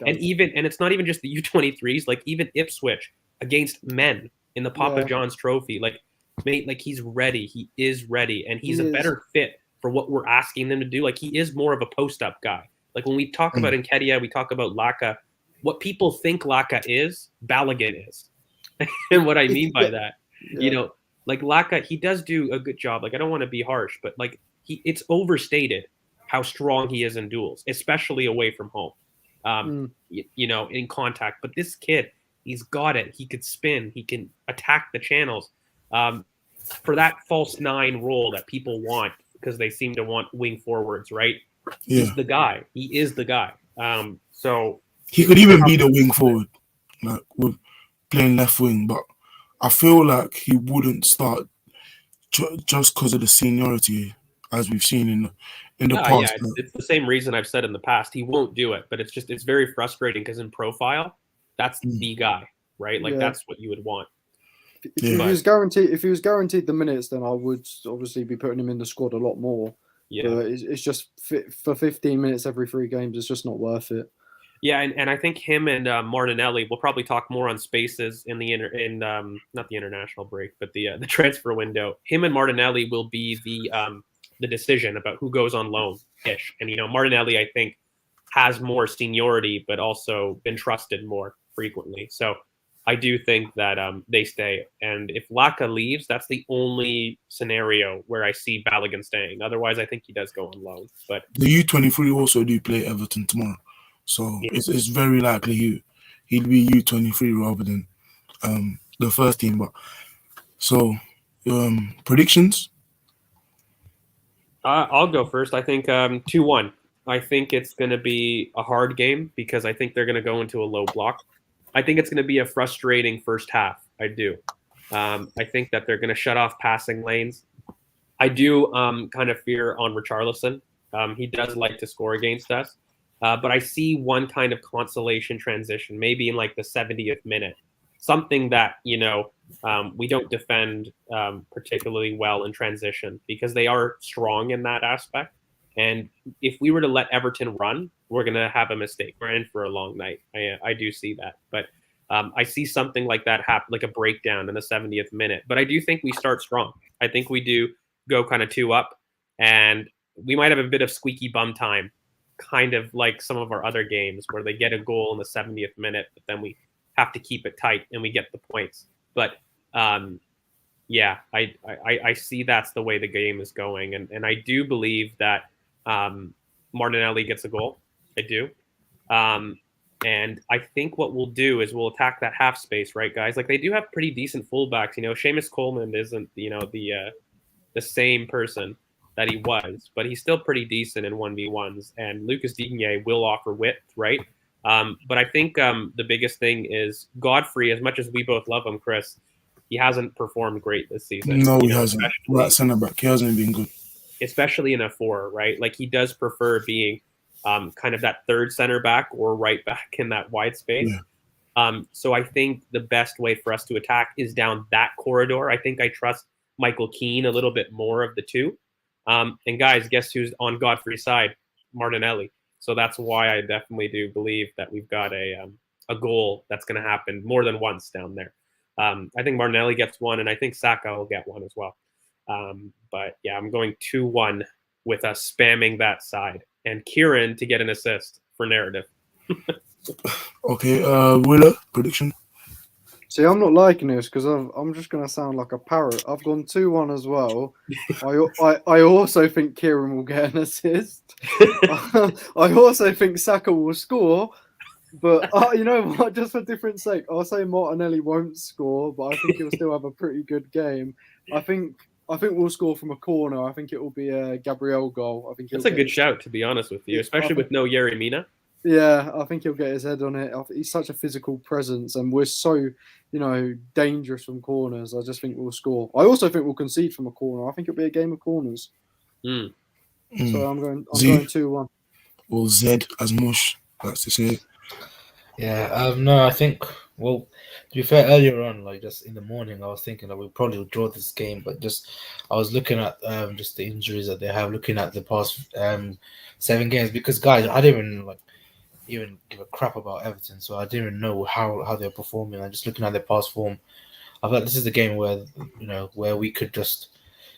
it's not even just the U23s. Like even Ipswich against men in the Papa John's Trophy, like, mate, like he's ready. He is ready, and he's a better fit for what we're asking them to do. Like he is more of a post-up guy. Like when we talk about Nketiah, we talk about Laka. What people think Laka is, Balogun is, and what I mean by that. Yeah. Like Laka, he does do a good job. Like I don't want to be harsh, but like it's overstated how strong he is in duels, especially away from home. In contact. But this kid, he's got it. He could spin. He can attack the channels. For that false 9 role that people want, because they seem to want wing forwards, right? Yeah. He's the guy. He is the guy. So he could even be the wing forward, like with playing left wing, but I feel like he wouldn't start just because of the seniority, as we've seen in the Yeah, past. it's the same reason I've said in the past. He won't do it, but it's very frustrating because in profile, that's the guy, right? Like that's what you would want. If he was guaranteed the minutes, then I would obviously be putting him in the squad a lot more. Yeah, but it's just for 15 minutes every 3 games. It's just not worth it. Yeah, and I think him and Martinelli. We'll probably talk more on spaces in the not the international break, but the transfer window. Him and Martinelli will be the decision about who goes on loan ish. And Martinelli, I think, has more seniority, but also been trusted more frequently. So I do think that they stay. And if Laka leaves, that's the only scenario where I see Balogun staying. Otherwise, I think he does go on loan. But the U23 also do play Everton tomorrow, so it's very likely he'd be U23 rather than the first team. But so predictions. I'll go first. I think 2-1. I think it's going to be a hard game because I think they're going to go into a low block. I think it's going to be a frustrating first half. I do. I think that they're going to shut off passing lanes. I do kind of fear on Richarlison. He does like to score against us. But I see one kind of consolation transition, maybe in like the 70th minute. Something that, we don't defend particularly well in transition because they are strong in that aspect. And if we were to let Everton run, we're going to have a mistake. We're in for a long night. I do see that. But I see something like that happen, like a breakdown in the 70th minute. But I do think we start strong. I think we do go kind of 2 up. And we might have a bit of squeaky bum time, kind of like some of our other games where they get a goal in the 70th minute, but then we have to keep it tight and we get the points. But I see that's the way the game is going. And I do believe that Martinelli gets a goal. I do. And I think what we'll do is we'll attack that half space, right, guys? Like they do have pretty decent fullbacks. Seamus Coleman isn't, the same person that he was, but he's still pretty decent in 1v1s. And Lucas Digne will offer width, right? But I think the biggest thing is Godfrey, as much as we both love him, Chris, he hasn't performed great this season. No, he hasn't. Right centre back, he hasn't been good. Especially in a 4, right? Like he does prefer being kind of that third center back or right back in that wide space. Yeah. So I think the best way for us to attack is down that corridor. I think I trust Michael Keane a little bit more of the two. And guys, guess who's on Godfrey's side? Martinelli. So that's why I definitely do believe that we've got a goal that's going to happen more than once down there. I think Martinelli gets one, and I think Saka will get one as well. But yeah, I'm going 2-1 with us spamming that side and Kieran to get an assist for narrative. Okay, Willa, prediction. See, I'm not liking this because I'm just going to sound like a parrot. I've gone 2-1 as well. I also think Kieran will get an assist. I also think Saka will score. But you know what? Just for different sake, I'll say Martinelli won't score, but I think he'll still have a pretty good game. I think we'll score from a corner. I think it will be a Gabriel goal. I think that's a good shout, to be honest with you, especially with no Yerry Mina. Yeah, I think he'll get his head on it. He's such a physical presence, and we're so, dangerous from corners. I just think we'll score. I also think we'll concede from a corner. I think it'll be a game of corners. So I'm going 2-1. Or Z as much. That's to say. Yeah, no, I think, well, to be fair, earlier on, like just in the morning, I was thinking that we probably would draw this game, but I was looking at just the injuries that they have, looking at the past 7 games, because guys, I didn't even give a crap about Everton, so I didn't even know how they're performing. I'm just looking at their past form. I thought this is the game where where we could just,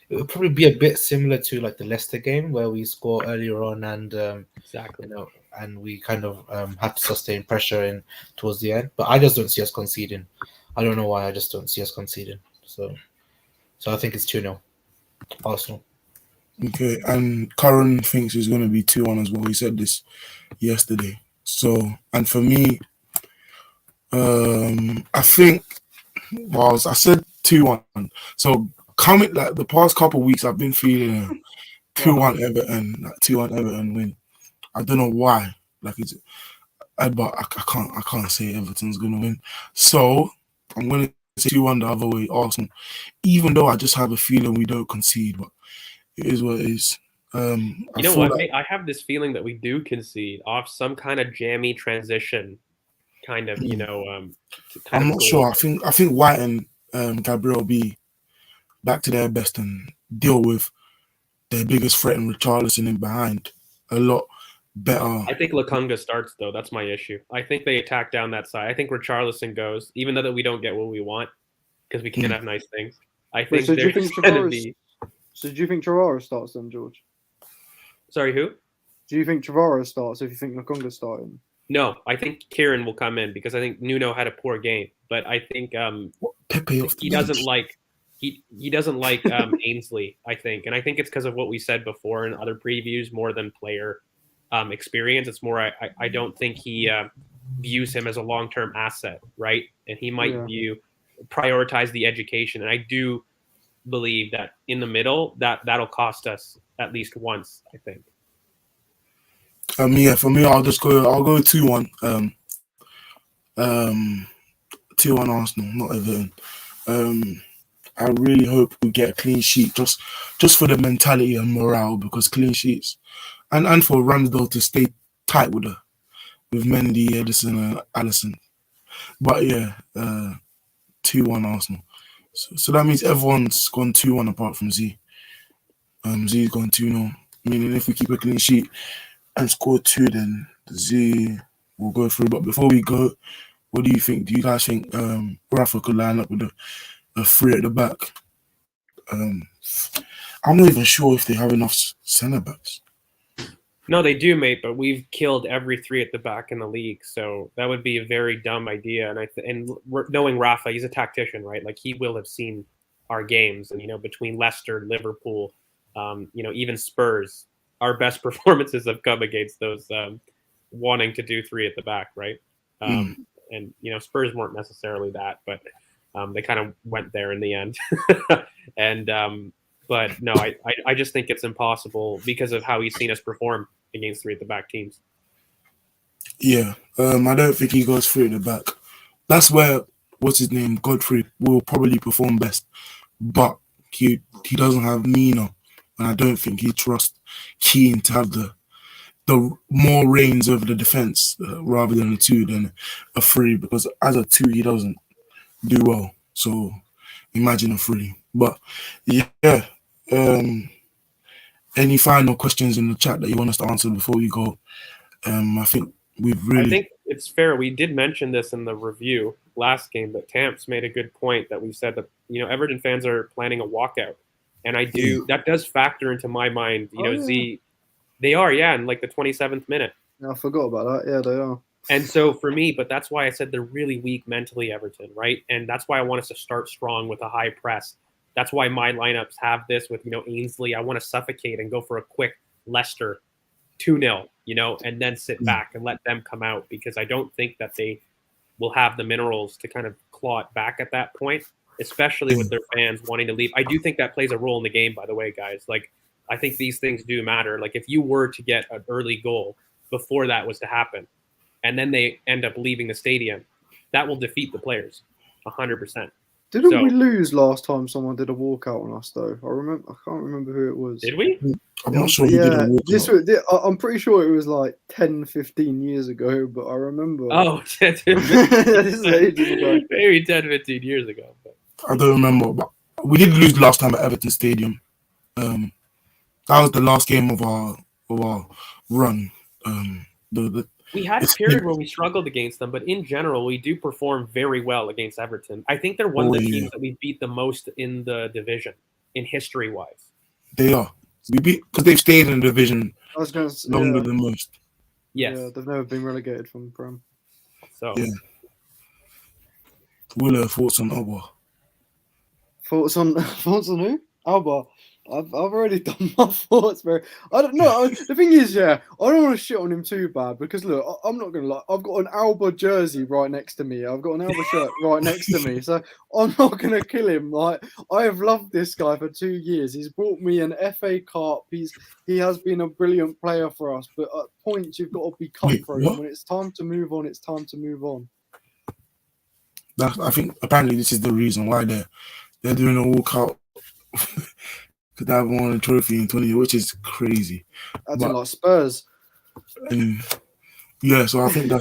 it would probably be a bit similar to like the Leicester game where we score earlier on and exactly, and we kind of have to sustain pressure towards the end. But I just don't see us conceding. I don't know why. I just don't see us conceding. So I think it's 2-0 Arsenal. Okay, and Curran thinks it's going to be 2-1 as well. He said this yesterday. So, and for me, I think, I said 2-1. So, coming like the past couple of weeks, I've been feeling 2-1 Everton, like 2-1 Everton win. I don't know why. But I can't say Everton's gonna win. So I'm gonna say 2-1 the other way, Arsenal. Even though I just have a feeling we don't concede, but it is what it is. You know what, mate? I have this feeling that we do concede off some kind of jammy transition, kind of, I'm not sure. I think White and Gabriel be back to their best and deal with their biggest threat in Richarlison in behind a lot better. I think Lokonga starts, though. That's my issue. I think they attack down that side. I think Richarlison goes, even though that we don't get what we want, because we can't have nice things. I think So do you think Tavares starts then, George? Sorry, who? Do you think Tavares starts if you think Lokonga's starting? No, I think Kieran will come in because I think Nuno had a poor game, but I think he doesn't like Ainsley. I think, and I think it's because of what we said before in other previews, more than player experience. It's more I don't think he views him as a long-term asset, right? And he might prioritize the education, and I do believe that in the middle that'll cost us at least once, I think. For me, I'll go 2-1. 2-1 Arsenal, not Everton. I really hope we get a clean sheet just for the mentality and morale, because clean sheets and for Ramsdale to stay tight with Mendy, Edison, and Alisson. But 2-1 Arsenal. So that means everyone's gone 2-1 apart from Z. Z's gone 2-0. Meaning if we keep a clean sheet and score 2, then Z will go through. But before we go, what do you think? Do you guys think Rafa could line up with a 3 at the back? I'm not even sure if they have enough centre backs. No, they do, mate. But we've killed every 3 at the back in the league, so that would be a very dumb idea. And knowing Rafa, he's a tactician, right? Like, he will have seen our games, and between Leicester, Liverpool, even Spurs, our best performances have come against those wanting to do 3 at the back, right? And Spurs weren't necessarily that, but they kind of went there in the end. But no, I just think it's impossible because of how he's seen us perform against 3 at the back teams. Yeah, I don't think he goes 3 at the back. That's where Godfrey will probably perform best, but he doesn't have Mina, and I don't think he trusts Keane to have the more reins over the defense rather than a 2 than a 3, because as a 2 he doesn't do well. So imagine a 3. But yeah. Any final questions in the chat that you want us to answer before we go? I think I think it's fair. We did mention this in the review last game, but Tamps made a good point that we said that Everton fans are planning a walkout, and that does factor into my mind. Z, they are, in like the 27th minute. I forgot about that. Yeah, they are. And so for me, but that's why I said they're really weak mentally, Everton, right? And that's why I want us to start strong with a high press. That's why my lineups have this with, Ainsley. I want to suffocate and go for a quick Leicester 2-0, and then sit back and let them come out, because I don't think that they will have the minerals to kind of claw it back at that point, especially with their fans wanting to leave. I do think that plays a role in the game, by the way, guys. Like, I think these things do matter. Like, if you were to get an early goal before that was to happen, and then they end up leaving the stadium, that will defeat the players 100%. Didn't we lose last time someone did a walkout on us, though? I can't remember who it was. Did we? I'm not sure who did a walkout. I'm pretty sure it was like 10, 15 years ago, but I remember. Oh, this is ages ago. Maybe 10, 15 years ago. But. I don't remember, but we did lose last time at Everton Stadium. That was the last game of our run. We had a period where we struggled against them, but in general, we do perform very well against Everton. I think they're one of the teams that we beat the most in the division, in history-wise. They are. We beat because they've stayed in the division longer than most. Yes. Yeah, they've never been relegated from the Prem. So. Yeah. Willa, thoughts on Alba? Thoughts on who? Alba. I've already done my thoughts, bro. I don't know. The thing is, I don't want to shit on him too bad, because look, I'm not gonna lie. I've got an Alba jersey right next to me. I've got an Alba shirt right next to me, so I'm not gonna kill him. Like, I have loved this guy for 2 years. He's brought me an FA Cup. He has been a brilliant player for us. But at points, you've got to be cutthroat. When it's time to move on, it's time to move on. I think apparently this is the reason why they're doing a walkout because they haven't won a trophy in 20 years, which is crazy. Acting like Spurs. And yeah, so I think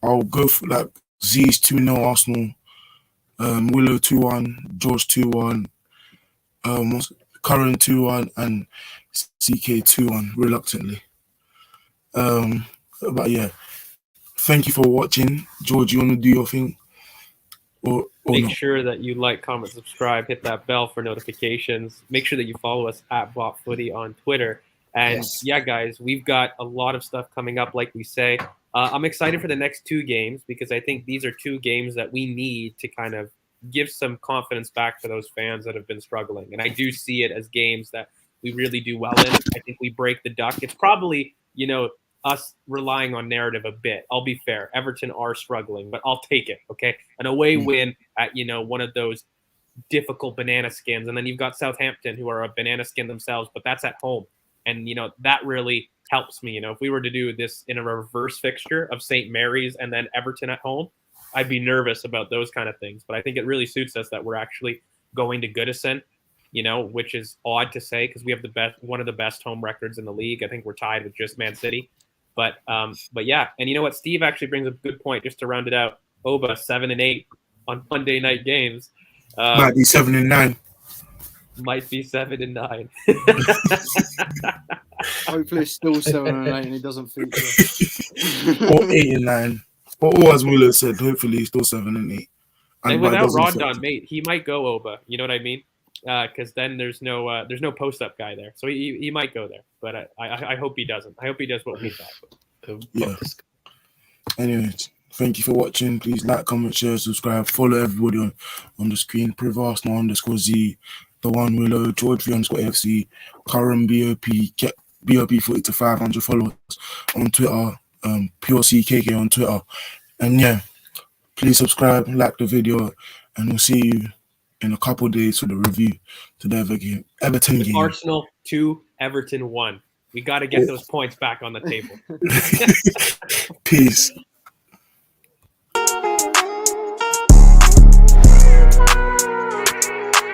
I'll go for like Z's 2-0 Arsenal, Willow 2-1, George 2-1, Curran 2-1, and CK 2-1 reluctantly. But yeah, thank you for watching. George, you want to do your thing? Or Make no? sure that you like, comment, subscribe, hit that bell for notifications. Make sure that you follow us at BoP Footy on Twitter. And yeah, guys, we've got a lot of stuff coming up, like we say. I'm excited for the next 2 games because I think these are 2 games that we need to kind of give some confidence back to those fans that have been struggling. And I do see it as games that we really do well in. I think we break the duck. It's probably, us relying on narrative a bit. I'll be fair. Everton are struggling, but I'll take it, okay? An away win at, one of those difficult banana skins. And then you've got Southampton, who are a banana skin themselves, but that's at home. And, that really helps me. If we were to do this in a reverse fixture of St. Mary's and then Everton at home, I'd be nervous about those kind of things. But I think it really suits us that we're actually going to Goodison, which is odd to say because we have one of the best home records in the league. I think we're tied with just Man City. But yeah, and you know what? Steve actually brings a good point just to round it out. Oba 7-8 on Monday night games. Might be 7-9. Might be 7-9. Hopefully, it's still 7-8, and he doesn't feature. Or 8-9. Or as Muller said, hopefully it's still 7-8. And without Rondon, mate, he might go Oba. You know what I mean? Because then there's no post up guy there, so he might go there. But I hope he doesn't. I hope he does what we thought. Yeah. Anyways, thank you for watching. Please like, comment, share, subscribe, follow everybody on the screen. Priv_Arsenal_Z, the one Willow, George V_FC, Curran BoP, BoP 40 to 500 followers on Twitter, Pure CKK on Twitter, and yeah, please subscribe, like the video, and we'll see you in a couple of days for the review to the Everton game. Arsenal 2, Everton 1. We got to get those points back on the table. Peace.